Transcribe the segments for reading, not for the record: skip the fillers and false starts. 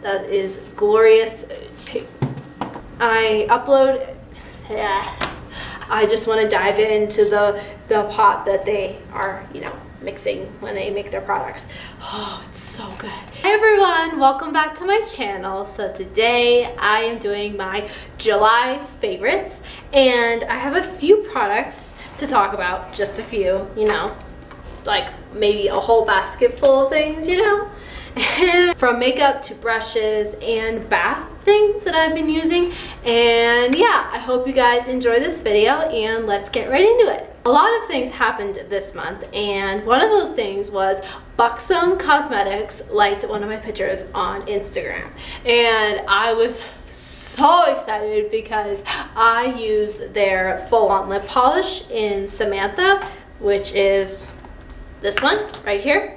that is glorious. I just want to dive into the pot that they are, you know, mixing when they make their products. Oh, it's so good. Hi everyone, welcome back to my channel. So today I am doing my July favorites, and I have a few products to talk about, just a few, you know, like maybe a whole basket full of things, you know. From makeup to brushes and bath things that I've been using. And yeah, I hope you guys enjoy this video, and let's get right into it. A lot of things happened this month, and one of those things was Buxom Cosmetics liked one of my pictures on Instagram, and I was so excited because I use their full-on lip polish in Samantha, which is this one right here.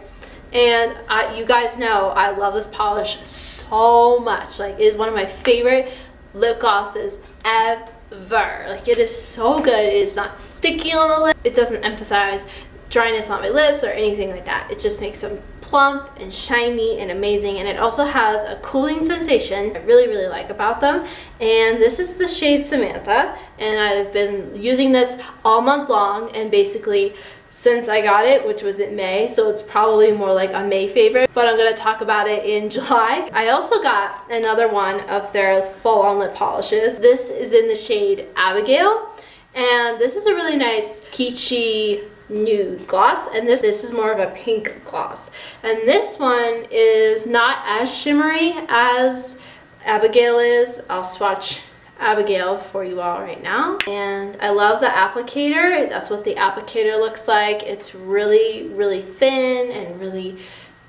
And you guys know I love this polish so much. Like, it is one of my favorite lip glosses ever. Like, it is so good. It is not sticky on the lip. It doesn't emphasize dryness on my lips or anything like that. It just makes them plump and shiny and amazing. And it also has a cooling sensation I really like about them. And this is the shade Samantha, and I've been using this all month long, and basically since I got it, which was in May, so it's probably more like a May favorite, but I'm gonna talk about it in July. I also got another one of their full-on lip polishes. This is in the shade Abigail, and this is a really nice peachy nude gloss, and this is more of a pink gloss. And this one is not as shimmery as Abigail is. I'll swatch Abigail for you all right now. And I love the applicator. That's what the applicator looks like. It's really thin and really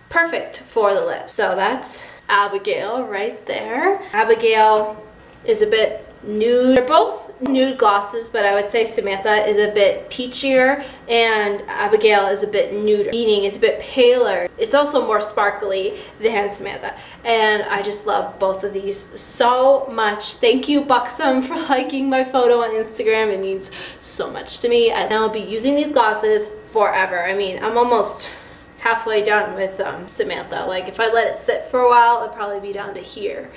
perfect for the lips. So that's Abigail right there. Abigail is a bit nude. They're both nude glosses, but I would say Samantha is a bit peachier and Abigail is a bit nuder, meaning it's a bit paler. It's also more sparkly than Samantha, and I just love both of these so much. Thank you, Buxom, for liking my photo on Instagram. It means so much to me, and I'll be using these glosses forever. I mean, I'm almost halfway done with Samantha. Like, if I let it sit for a while, it'll probably be down to here,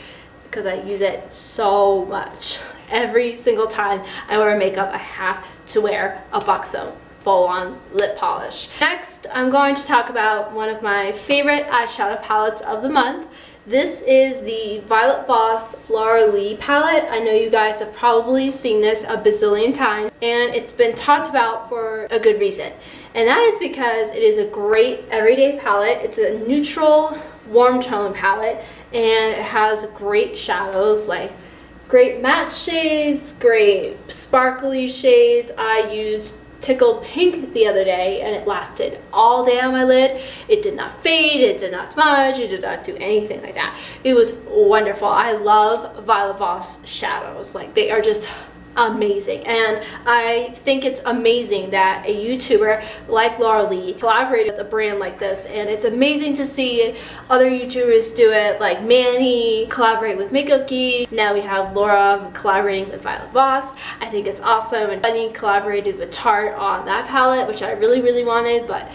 because I use it so much. Every single time I wear makeup, I have to wear a Buxom full-on lip polish. Next, I'm going to talk about one of my favorite eyeshadow palettes of the month. This is the Violet Voss Laura Lee palette. I know you guys have probably seen this a bazillion times, and it's been talked about for a good reason. And that is because it is a great everyday palette. It's a neutral, warm tone palette, and it has great shadows, like great matte shades, great sparkly shades. I used Tickled Pink the other day, and it lasted all day on my lid. It did not fade, it did not smudge, it did not do anything like that. It was wonderful. I love Violet Voss shadows. Like, they are just amazing, and I think it's amazing that a YouTuber like Laura Lee collaborated with a brand like this, and it's amazing to see other YouTubers do it, like Manny collaborate with Makeup Geek. Now we have Laura collaborating with Violet Voss. I think it's awesome. And Bunny collaborated with Tarte on that palette, which I really wanted but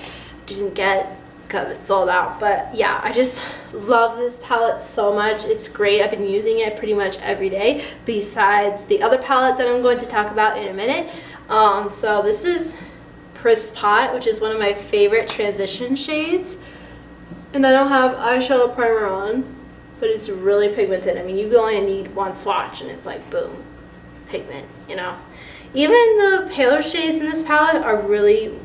didn't get because it sold out. But yeah, I just love this palette so much. It's great. I've been using it pretty much every day, besides the other palette that I'm going to talk about in a minute. So this is Press Pot, which is one of my favorite transition shades. And I don't have eyeshadow primer on, but it's really pigmented. I mean, you only need one swatch and it's like, boom, pigment, you know. Even the paler shades in this palette are really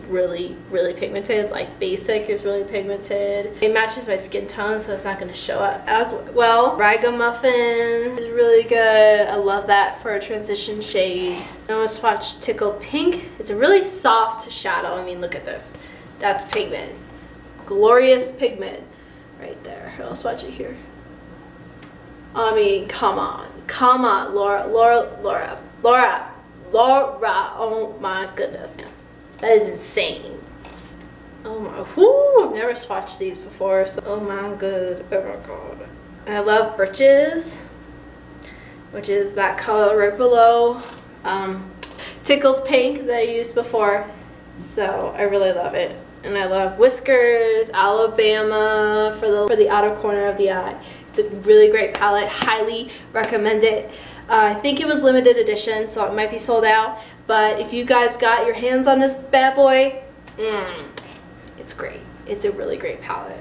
pigmented. Like, Basic is really pigmented. It matches my skin tone, so it's not going to show up as well. Ragamuffin is really good. I love that for a transition shade. I'm going to swatch Tickled Pink. It's a really soft shadow. I mean, look at this. That's pigment. Glorious pigment right there. I'll swatch it here. I mean, come on, Laura. Oh my goodness, that is insane. Oh my, whoo, I've never swatched these before, so oh my god. I love Britches, which is that color right below Tickled Pink that I used before, so I really love it. And I love Whiskers, Alabama for the outer corner of the eye. It's a really great palette, highly recommend it. I think it was limited edition, so it might be sold out, but if you guys got your hands on this bad boy, it's great. It's a really great palette.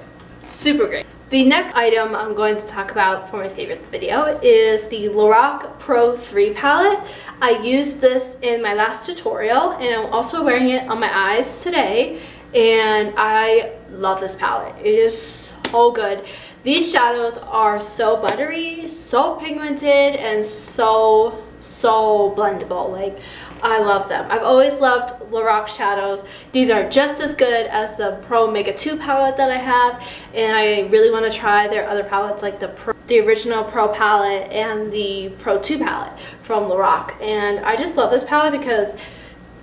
Super great. The next item I'm going to talk about for my favorites video is the Lorac Pro 3 palette. I used this in my last tutorial, and I'm also wearing it on my eyes today, and I love this palette. It is so good. These shadows are so buttery, so pigmented, and so blendable. Like, I love them. I've always loved Lorac shadows. These are just as good as the Pro Mega 2 palette that I have, and I really want to try their other palettes, like the original Pro palette and the Pro 2 palette from Lorac. And I just love this palette because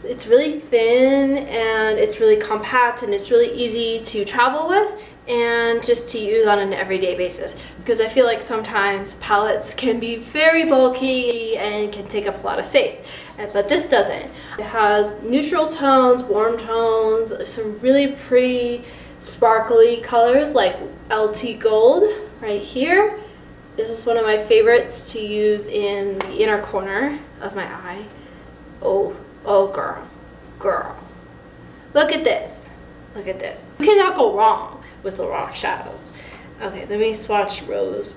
it's really thin and it's really compact and it's really easy to travel with and just to use on an everyday basis, because I feel like sometimes palettes can be very bulky and can take up a lot of space, but this doesn't. It has neutral tones, warm tones, some really pretty sparkly colors like LT Gold right here. This is one of my favorites to use in the inner corner of my eye. Oh girl, look at this, look at this. You cannot go wrong with Lorac shadows. Okay, let me swatch Rose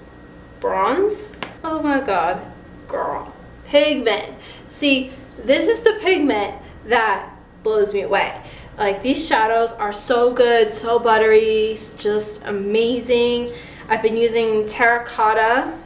Bronze. Oh my god, girl. Pigment. See, this is the pigment that blows me away. Like, these shadows are so good, so buttery, just amazing. I've been using Terracotta,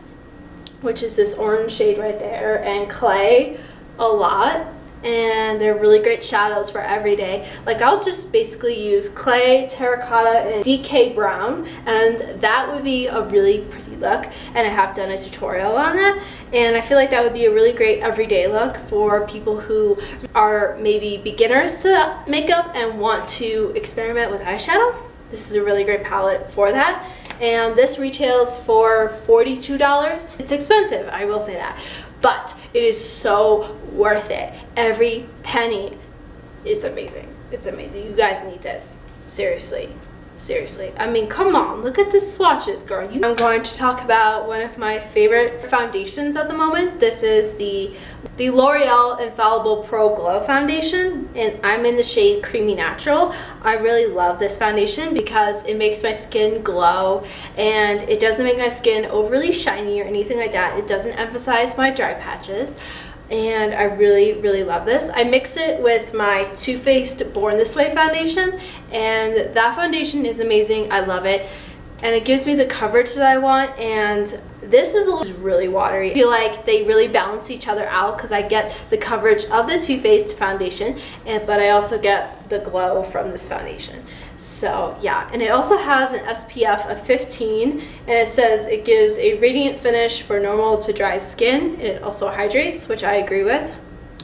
which is this orange shade right there, and Clay a lot. And they're really great shadows for every day. Like, I'll just basically use Clay, Terracotta, and Decay Brown, and that would be a really pretty look, and I have done a tutorial on that, and I feel like that would be a really great everyday look for people who are maybe beginners to makeup and want to experiment with eyeshadow. This is a really great palette for that, and this retails for $42. It's expensive, I will say that, but it is so worth it. Every penny is amazing. It's amazing. You guys need this. Seriously. Seriously. I mean, come on. Look at the swatches, girl. I'm going to talk about one of my favorite foundations at the moment. This is the L'Oreal Infallible Pro Glow Foundation, and I'm in the shade Creamy Natural. I really love this foundation because it makes my skin glow, and it doesn't make my skin overly shiny or anything like that. It doesn't emphasize my dry patches, and I really love this. I mix it with my Too Faced Born This Way foundation, and that foundation is amazing. I love it, and it gives me the coverage that I want, and this is really watery. I feel like they really balance each other out because I get the coverage of the Too Faced foundation, but I also get the glow from this foundation. So yeah, and it also has an SPF of 15, and it says it gives a radiant finish for normal to dry skin, and it also hydrates, which I agree with.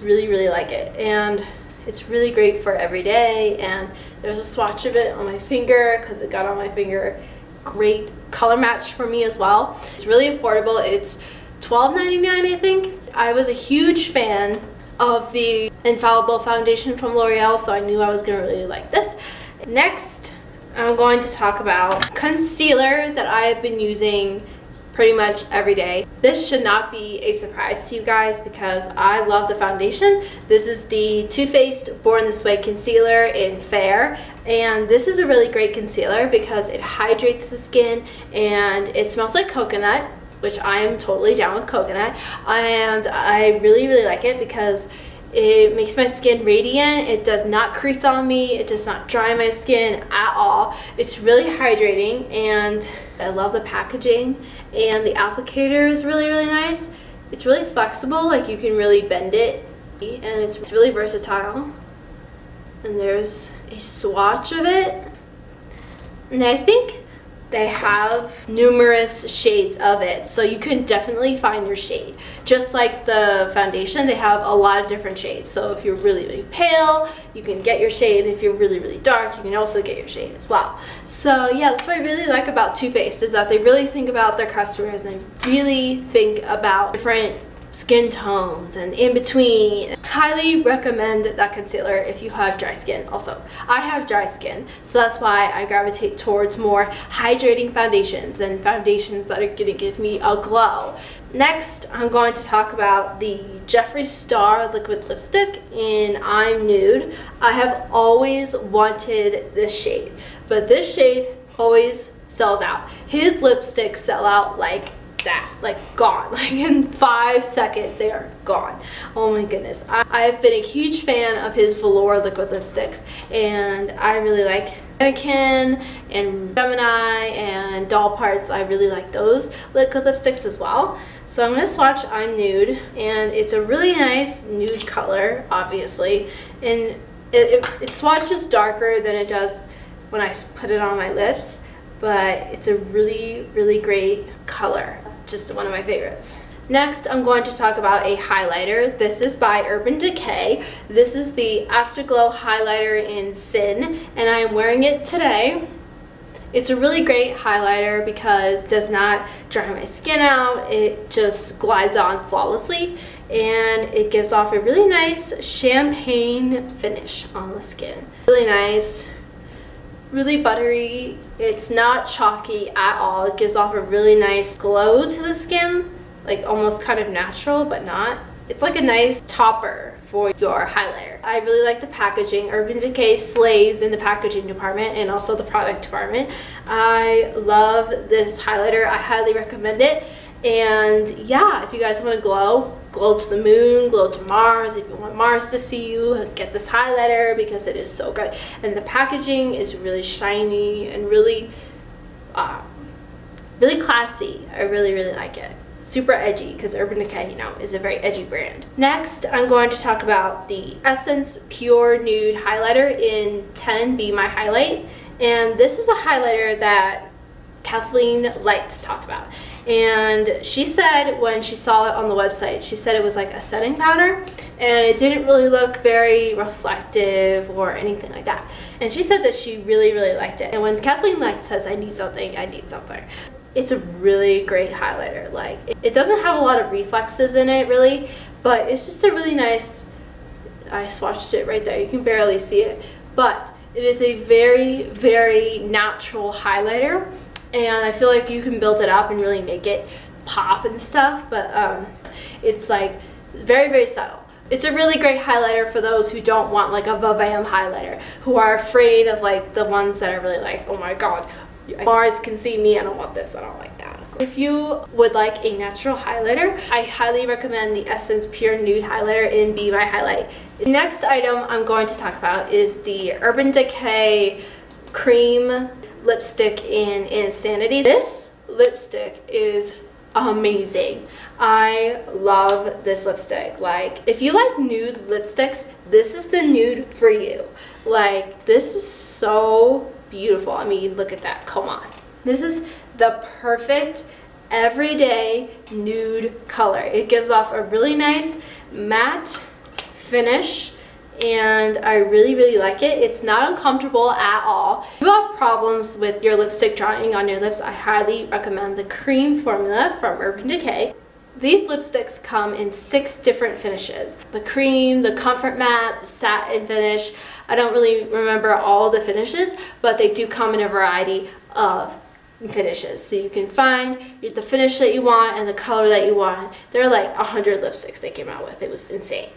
Really like it, and it's really great for every day. And there's a swatch of it on my finger because it got on my finger. Great color match for me as well. It's really affordable. It's $12.99, I think. I was a huge fan of the Infallible foundation from L'Oreal, so I knew I was gonna really like this. Next, I'm going to talk about concealer that I have been using pretty much every day. This should not be a surprise to you guys because I love the foundation. This is the Too Faced Born This Way concealer in Fair, and this is a really great concealer because it hydrates the skin and it smells like coconut, which I am totally down with coconut, and I really like it because it makes my skin radiant. It does not crease on me. It does not dry my skin at all. It's really hydrating, and I love the packaging, and the applicator is really nice. It's really flexible, like you can really bend it, and it's really versatile. And there's a swatch of it, and I think they have numerous shades of it, so you can definitely find your shade. Just like the foundation, they have a lot of different shades. So if you're really pale, you can get your shade. If you're really dark, you can also get your shade as well. So yeah, that's what I really like about Too Faced, is that they really think about their customers, and they really think about different skin tones and in between. Highly recommend that concealer if you have dry skin. Also, I have dry skin, so that's why I gravitate towards more hydrating foundations and foundations that are gonna give me a glow. Next, I'm going to talk about the Jeffree Star liquid lipstick in I'm Nude. I have always wanted this shade, but this shade always sells out. His lipsticks sell out like that, like gone, like in 5 seconds they are gone. Oh my goodness. I have been a huge fan of his Velour liquid lipsticks, and I really like Mannequin and Gemini and Doll Parts. I really like those liquid lipsticks as well. So I'm going to swatch I'm Nude, and it's a really nice nude color, obviously, and it swatches darker than it does when I put it on my lips, but it's a really great color. Just one of my favorites. Next, I'm going to talk about a highlighter. This is by Urban Decay. This is the Afterglow highlighter in Sin, and I'm wearing it today. It's a really great highlighter because it does not dry my skin out. It just glides on flawlessly, and it gives off a really nice champagne finish on the skin. Really nice. Really buttery. It's not chalky at all. It gives off a really nice glow to the skin, like almost kind of natural, but not. It's like a nice topper for your highlighter. I really like the packaging. Urban Decay slays in the packaging department and also the product department. I love this highlighter. I highly recommend it. And yeah, if you guys want to glow to the moon, glow to Mars, if you want Mars to see you, get this highlighter because it is so good. And the packaging is really shiny and really classy. I really like it. Super edgy, because Urban Decay, you know, is a very edgy brand. Next, I'm going to talk about the Essence Pure Nude Highlighter in 10 Be My Highlight. And this is a highlighter that Kathleen Lights talked about. And she said when she saw it on the website, she said it was like a setting powder and it didn't really look very reflective or anything like that. And she said that she really liked it. And when Kathleen Lights says I need something, I need something. It's a really great highlighter. Like, it doesn't have a lot of reflexes in it really, but it's just a really nice, I swatched it right there, you can barely see it, but it is a very natural highlighter. And I feel like you can build it up and really make it pop and stuff, but it's like very subtle. It's a really great highlighter for those who don't want like a Vivam highlighter, who are afraid of like the ones that are really like, oh my god, Mars can see me, I don't want this, I don't like that. If you would like a natural highlighter, I highly recommend the Essence Pure Nude Highlighter in Be My Highlight. The next item I'm going to talk about is the Urban Decay Cream Lipstick in Insanity. This lipstick is amazing. I love this lipstick. Like, if you like nude lipsticks, this is the nude for you. Like, this is so beautiful. I mean, look at that, come on. This is the perfect everyday nude color. It gives off a really nice matte finish, and I really like it. It's not uncomfortable at all. If you have problems with your lipstick drying on your lips, I highly recommend the cream formula from Urban Decay. These lipsticks come in 6 different finishes. The cream, the comfort matte, the satin finish. I don't really remember all the finishes, but they do come in a variety of finishes, so you can find the finish that you want and the color that you want. There are like 100 lipsticks they came out with. It was insane.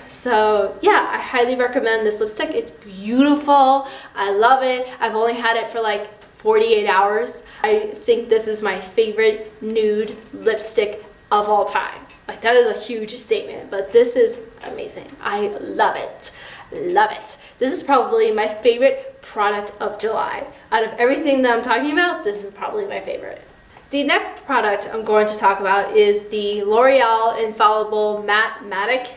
So yeah, I highly recommend this lipstick. It's beautiful. I love it. I've only had it for like 48 hours. I think this is my favorite nude lipstick of all time. Like, that is a huge statement, but this is amazing. I love it. Love it. This is probably my favorite product of July. Out of everything that I'm talking about, this is probably my favorite. The next product I'm going to talk about is the L'Oreal Infallible Matte Mattic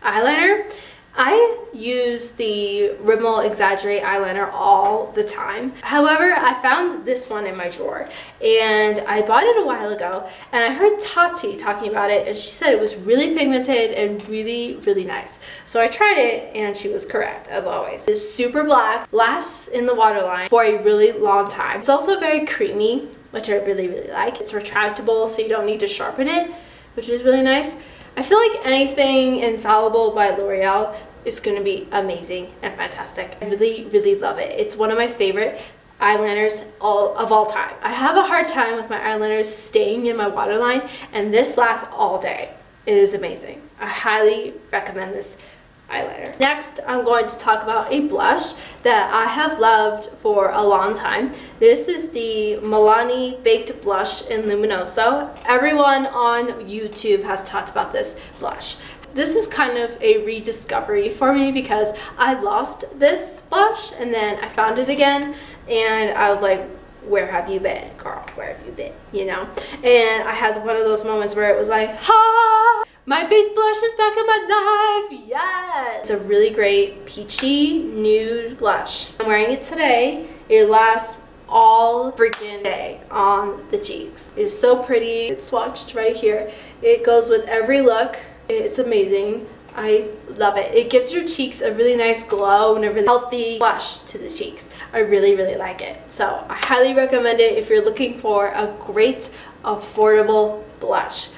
eyeliner. I use the Rimmel Exaggerate eyeliner all the time. However, I found this one in my drawer and I bought it a while ago, and I heard Tarte talking about it and she said it was really pigmented and really nice. So I tried it and she was correct, as always. It's super black, lasts in the waterline for a really long time. It's also very creamy, which I really like. It's retractable, so you don't need to sharpen it. which is really nice. I feel like anything Infallible by L'Oreal is going to be amazing and fantastic. I really, really love it. It's one of my favorite eyeliners of all time. I have a hard time with my eyeliners staying in my waterline, and this lasts all day. It is amazing. I highly recommend this eyeliner. Next, I'm going to talk about a blush that I have loved for a long time. This is the Milani Baked Blush in Luminoso. Everyone on YouTube has talked about this blush. This is kind of a rediscovery for me because I lost this blush and then I found it again and I was like, where have you been, girl? Where have you been? You know? And I had one of those moments where it was like, ha! My baked blush is back in my life! Yes! It's a really great peachy nude blush. I'm wearing it today. It lasts all freaking day on the cheeks. It's so pretty. It's swatched right here. It goes with every look. It's amazing. I love it. It gives your cheeks a really nice glow and a really healthy blush to the cheeks. I really, really like it. So I highly recommend it if you're looking for a great, affordable blush.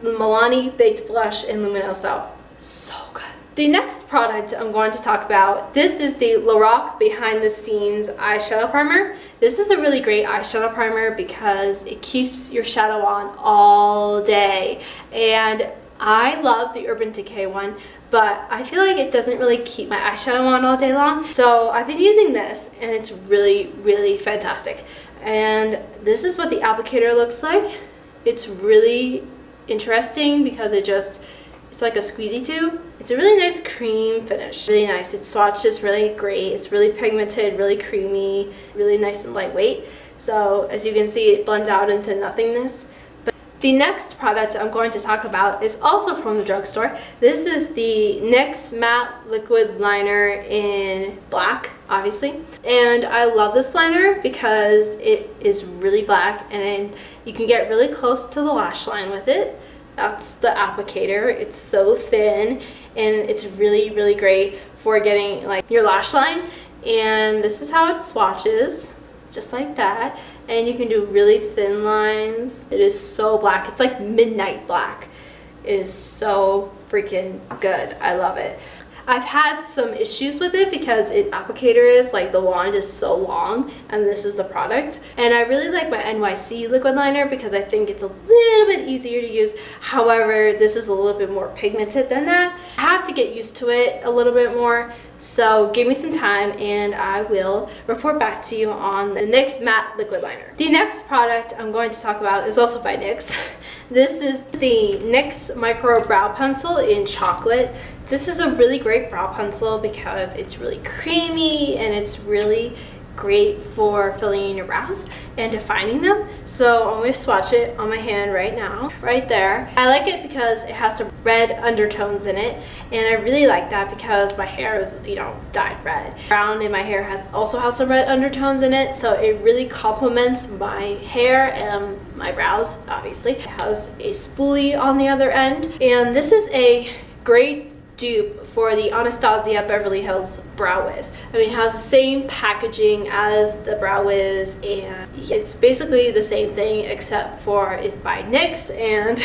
The Milani Baked Blush in Luminoso. So good. The next product I'm going to talk about, this is the Lorac Behind the Scenes Eyeshadow Primer. This is a really great eyeshadow primer because it keeps your shadow on all day. And I love the Urban Decay one, but I feel like it doesn't really keep my eyeshadow on all day long. So I've been using this and it's really, really fantastic. And this is what the applicator looks like. It's really interesting because it's like a squeezy tube. It's a really nice cream finish. Really nice. It swatches really great. It's really pigmented, really creamy, really nice and lightweight. So as you can see, it blends out into nothingness. The next product I'm going to talk about is also from the drugstore. This is the NYX Matte Liquid Liner in black, obviously. And I love this liner because it is really black and you can get really close to the lash line with it. That's the applicator. It's so thin and it's really, really great for getting like your lash line. And this is how it swatches. Just like that, and you can do really thin lines. It is so black. It's like midnight black. It is so freaking good. I love it. I've had some issues with it because its applicator is like the wand is so long and this is the product. And I really like my NYC liquid liner because I think it's a little bit easier to use. However, this is a little bit more pigmented than that. I have to get used to it a little bit more. So give me some time and I will report back to you on the NYX Matte Liquid Liner. The next product I'm going to talk about is also by NYX. This is the NYX Micro Brow Pencil in chocolate. This is a really great brow pencil because it's really creamy and it's really great for filling in your brows and defining them. So I'm going to swatch it on my hand right now, right there. I like it because it has some red undertones in it, and I really like that because my hair is, you know, dyed red. Brown in my hair also has some red undertones in it, so it really complements my hair and my brows, obviously. It has a spoolie on the other end, and this is a great dupe for the Anastasia Beverly Hills Brow Wiz. I mean, it has the same packaging as the Brow Wiz, and it's basically the same thing except for it's by NYX and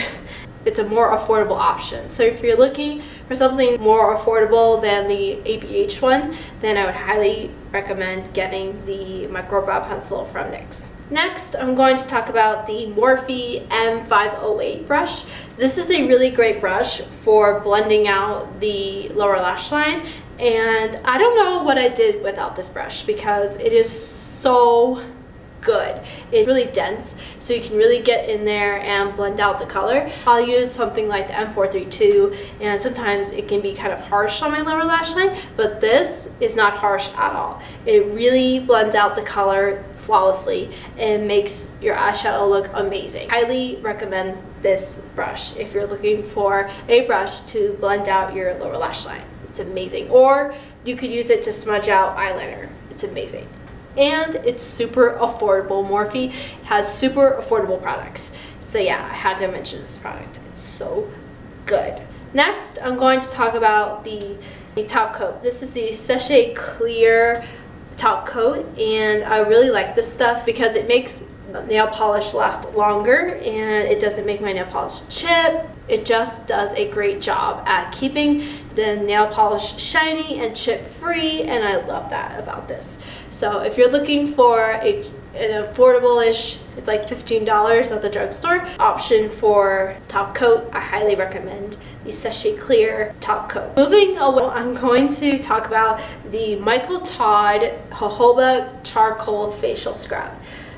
it's a more affordable option. So if you're looking for something more affordable than the ABH one, then I would highly recommend getting the Micro Brow Pencil from NYX. Next, I'm going to talk about the Morphe M508 brush. This is a really great brush for blending out the lower lash line, and I don't know what I did without this brush because it is so good. It's really dense, so you can really get in there and blend out the color. I'll use something like the M432, and sometimes it can be kind of harsh on my lower lash line, but this is not harsh at all. It really blends out the color flawlessly and makes your eyeshadow look amazing. Highly recommend this brush if you're looking for a brush to blend out your lower lash line. It's amazing. Or you could use it to smudge out eyeliner. It's amazing. And it's super affordable. Morphe has super affordable products. So yeah, I had to mention this product. It's so good. Next, I'm going to talk about the top coat. This is the Seche Clear top coat, and I really like this stuff because it makes nail polish last longer, and it doesn't make my nail polish chip. It just does a great job at keeping the nail polish shiny and chip free, and I love that about this. So if you're looking for an affordable-ish, it's like $15 at the drugstore, option for top coat, I highly recommend the Seche Clear top coat. Moving away, I'm going to talk about the Michael Todd Jojoba Charcoal Facial Scrub.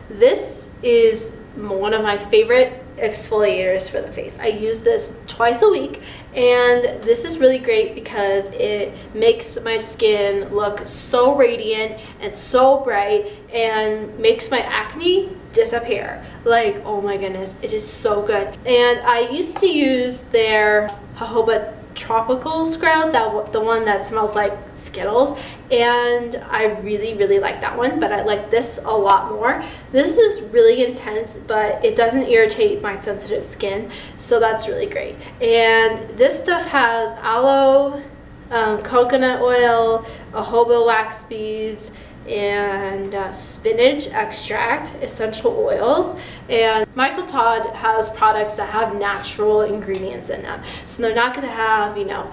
This is one of my favorite exfoliators for the face. I use this twice a week, and this is really great because it makes my skin look so radiant and so bright and makes my acne disappear. Like, oh my goodness, it is so good. And I used to use their jojoba tropical scrub, the one that smells like Skittles, and I really like that one, but I like this a lot more. This is really intense, but it doesn't irritate my sensitive skin, so that's really great. And this stuff has aloe, coconut oil, jojoba wax beads, and spinach extract, essential oils. And Michael Todd has products that have natural ingredients in them, so they're not going to have, you know,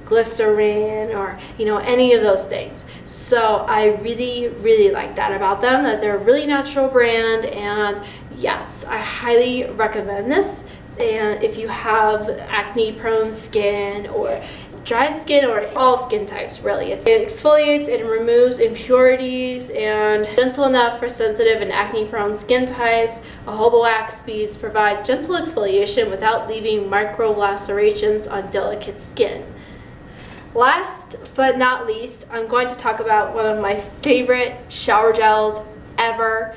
glycerin or, you know, any of those things. So I really like that about them, that they're a really natural brand. And yes, I highly recommend this. And if you have acne prone skin or dry skin or all skin types, really, it exfoliates and removes impurities, and gentle enough for sensitive and acne prone skin types. Jojoba wax beads provide gentle exfoliation without leaving micro lacerations on delicate skin. Last but not least, I'm going to talk about one of my favorite shower gels ever.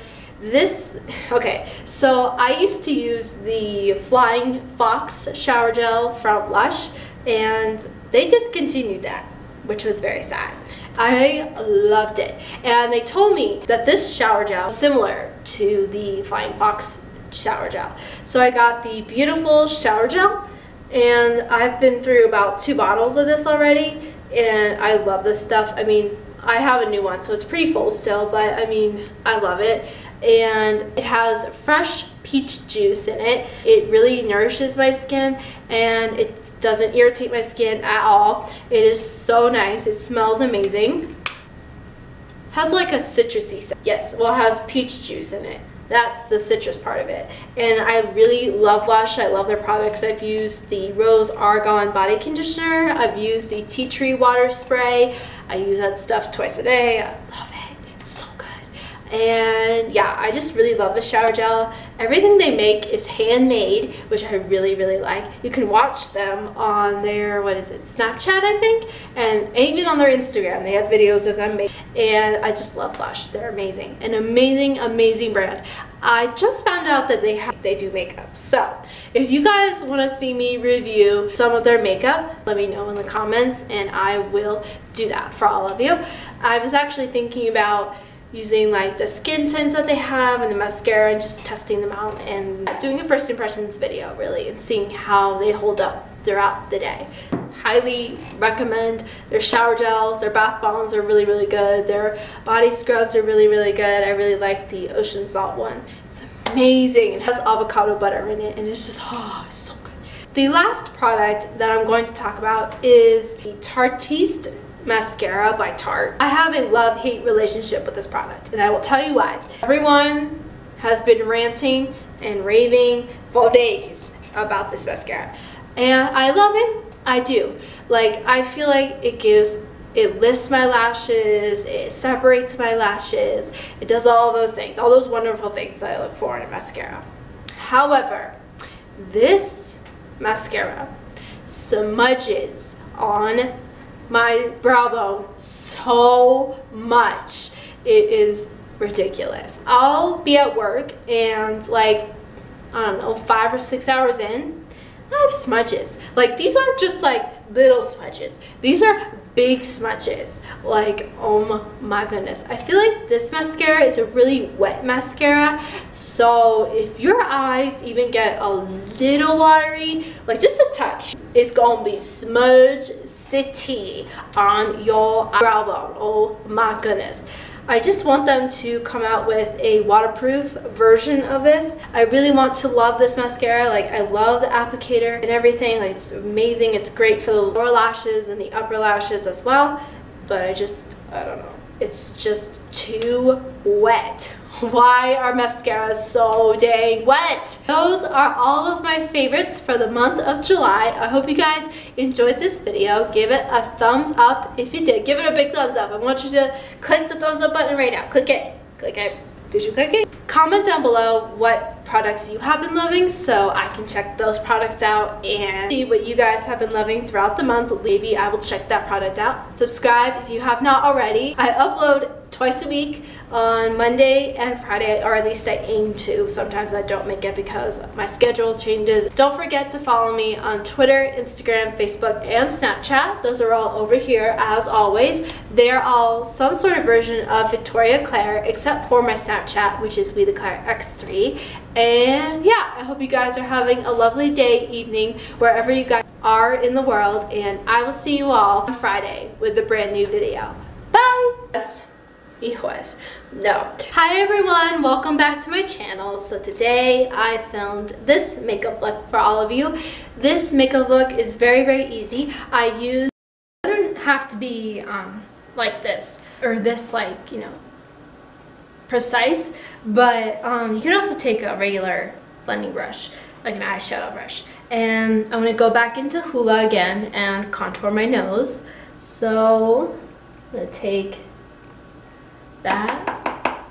Okay, so I used to use the Flying Fox shower gel from Lush, and they discontinued that, which was very sad. I loved it, and they told me that this shower gel is similar to the Flying Fox shower gel. So I got the beautiful shower gel, and I've been through about 2 bottles of this already, and I love this stuff. I mean, I have a new one, so it's pretty full still, but I mean, I love it. And it has fresh peach juice in it. It really nourishes my skin, and it doesn't irritate my skin at all. It is so nice. It smells amazing. Has like a citrusy scent. Yes, well, it has peach juice in it. That's the citrus part of it. And I really love Lush. I love their products. I've used the Rose Argan body conditioner. I've used the tea tree water spray. I use that stuff twice a day. I love it. It's so good. And yeah, I just really love the shower gel. Everything they make is handmade, which I really like. You can watch them on their, what is it, Snapchat, I think, and even on their Instagram. They have videos of them made. And I just love Lush. They're amazing. An amazing brand. I just found out that they do makeup. So if you guys want to see me review some of their makeup, let me know in the comments, and I will do that for all of you. I was actually thinking about using like the skin tints that they have and the mascara and just testing them out and doing a first impressions video, really, and seeing how they hold up throughout the day. Highly recommend their shower gels. Their bath bombs are really good. Their body scrubs are really good. I really like the ocean salt one. It's amazing. It has avocado butter in it, and it's just, oh, it's so good. The last product that I'm going to talk about is the Tarteist mascara by Tarte. I have a love-hate relationship with this product, and I will tell you why. Everyone has been ranting and raving for days about this mascara, and I love it. I do. Like, I feel like it lifts my lashes, it separates my lashes, it does all those things, all those wonderful things that I look for in a mascara. However, this mascara smudges on my brow bone so much. It is ridiculous. I'll be at work, and like, I don't know, 5 or 6 hours in, I have smudges. Like, these aren't just like little smudges. These are big smudges. Like, oh my goodness. I feel like this mascara is a really wet mascara. So if your eyes even get a little watery, like just a touch, it's gonna be smudge city on your brow bone. Oh my goodness. I just want them to come out with a waterproof version of this. I really want to love this mascara. Like, I love the applicator and everything. Like, it's amazing. It's great for the lower lashes and the upper lashes as well. But I don't know. It's just too wet. Why are mascaras so dang wet? Those are all of my favorites for the month of July. I hope you guys enjoyed this video. Give it a thumbs up if you did. Give it a big thumbs up. I want you to click the thumbs up button right now. Click it. Click it. Did you click it? Comment down below what products you have been loving so I can check those products out and see what you guys have been loving throughout the month. Maybe I will check that product out. Subscribe if you have not already. I upload twice a week on Monday and Friday, or at least I aim to. Sometimes I don't make it because my schedule changes. Don't forget to follow me on Twitter, Instagram, Facebook, and Snapchat. Those are all over here as always. They're all some sort of version of Victoria Claire, except for my Snapchat, which is We The Claire X3. And yeah, I hope you guys are having a lovely day, evening, wherever you guys are in the world, and I will see you all on Friday with a brand new video. Bye! Hijos. No. Hi everyone, welcome back to my channel. So today I filmed this makeup look for all of you. This makeup look is very easy. It doesn't have to be like this or this, like, you know, precise, but you can also take a regular blending brush, like an eyeshadow brush, and I'm gonna go back into Hoola again and contour my nose. So I'm gonna take that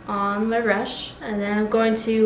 on my brush, and then I'm going to